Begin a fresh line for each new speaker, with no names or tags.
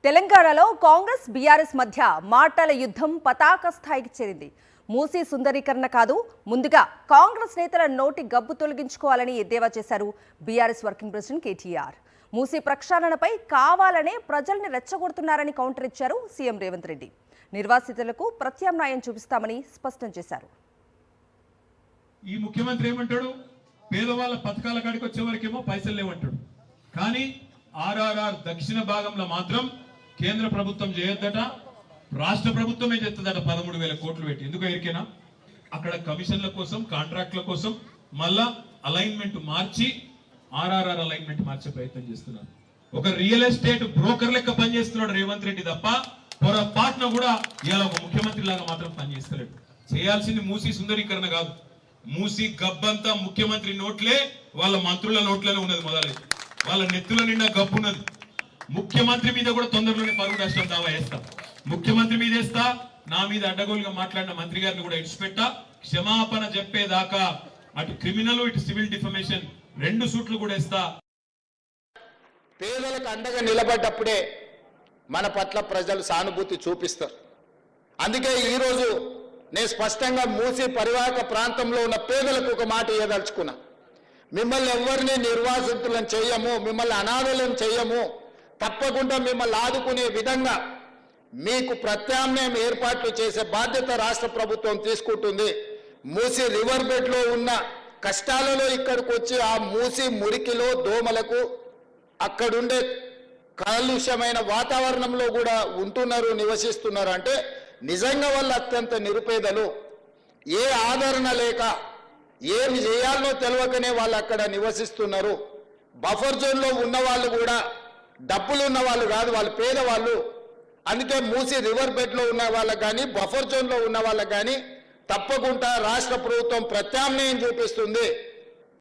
తెలంగాణలో కాంగ్రెస్ బీఆర్ఎస్ మధ్య మాటల యుద్ధం పతాక స్థాయికి చేరింది. మూసీ సుందరీకరణ కాదు, ముందుగా కాంగ్రెస్ నేతల నోటి గబ్బు తొలగించుకోవాలని ఎద్దేవా చేశారు బీఆర్ఎస్ వర్కింగ్ ప్రెసిడెంట్ కేటీఆర్. మూసీ ప్రక్షాళనపై కావాలనే ప్రజల్ని రెచ్చగొడుతున్నారని కౌంటర్ ఇచ్చారు సీఎం రేవంత్ రెడ్డి. నిర్వాసితులకు ప్రత్యామ్నాయం చూపిస్తామని స్పష్టం చేశారు.
ఈ ముఖ్యమంత్రి ఏమంటాడు, పేదవాళ్ళ పథకాల కాడికి వచ్చే వరకేమో పైసలు లేవంటాడు. కానీ ఆర్ఆర్ఆర్ దక్షిణ భాగంలో మాత్రం కేంద్ర ప్రభుత్వం చేయొద్దట, రాష్ట్ర ప్రభుత్వమే చేస్తుందట 13,000 కోట్లు పెట్టి. ఎందుకు ఎరికేనా? అక్కడ కమిషన్ల కోసం, కాంట్రాక్ట్ల కోసం మళ్ళా అలైన్మెంట్ మార్చి ఆర్ఆర్ఆర్ అలైన్మెంట్ మార్చే ప్రయత్నం చేస్తున్నారు. ఒక రియల్ ఎస్టేట్ బ్రోకర్ లెక్క పనిచేస్తున్నాడు రేవంత్ రెడ్డి తప్ప పొరపాటున కూడా ఇవాళ ఒక ముఖ్యమంత్రి లాగా మాత్రం పనిచేస్తలేడు. చేయాల్సింది మూసీ సుందరీకరణ కాదు, మూసీ గబ్బంతా ముఖ్యమంత్రి నోట్లే, వాళ్ళ మంత్రుల నోట్లోనే ఉన్నది. మొదలై వాళ్ళ నెత్తుల నిండా గబ్బు ఉన్నది. ముఖ్యమంత్రి మీద కూడా తొందరలోనే పరువు నష్టం దావా వేస్తా. ముఖ్యమంత్రి మీద వేస్తా, నా మీద అడ్డగోలుగా మాట్లాడిన మంత్రి గారిని కూడా ఇడిచిపెట్టా. క్షమాపణ చెప్పేదాకా అటు క్రిమినల్ ఇటు సివిల్ డిఫమేషన్ 2 సూట్లు కూడా వేస్తా.
పేదలకు అండగా నిలబడ్డప్పుడే మన పట్ల ప్రజలు సానుభూతి చూపిస్తారు. అందుకే ఈరోజు నేను స్పష్టంగా మూసీ పరివాహక ప్రాంతంలో ఉన్న పేదలకు ఒక మాట ఇవ్వదలుచుకున్నా. మిమ్మల్ని ఎవరిని నిర్వాసితులను చేయము, మిమ్మల్ని అనాథలను చేయము. తప్పకుండా మిమ్మల్ని ఆదుకునే విధంగా మీకు ప్రత్యామ్నాయం ఏర్పాట్లు చేసే బాధ్యత రాష్ట్ర ప్రభుత్వం తీసుకుంటుంది. మూసీ రివర్ బెడ్లో ఉన్న కష్టాలలో ఇక్కడికి వచ్చి ఆ మూసీ మురికిలో దోమలకు అక్కడుండే కాలుష్యమైన వాతావరణంలో కూడా ఉంటున్నారు, నివసిస్తున్నారు. అంటే నిజంగా వాళ్ళు అత్యంత నిరుపేదలు, ఏ ఆదరణ లేక ఏమి చేయాలనో తెలియకనే వాళ్ళు అక్కడ నివసిస్తున్నారు. బఫర్ జోన్లో ఉన్న వాళ్ళు కూడా డబ్బులు ఉన్న వాళ్ళు కాదు, వాళ్ళు పేదవాళ్ళు. అందుకే మూసీ రివర్ బెడ్లో ఉన్న వాళ్ళకి కానీ బఫర్ జోన్లో ఉన్న వాళ్ళకి కానీ తప్పకుండా రాష్ట్ర ప్రభుత్వం ప్రత్యామ్నాయం చూపిస్తుంది.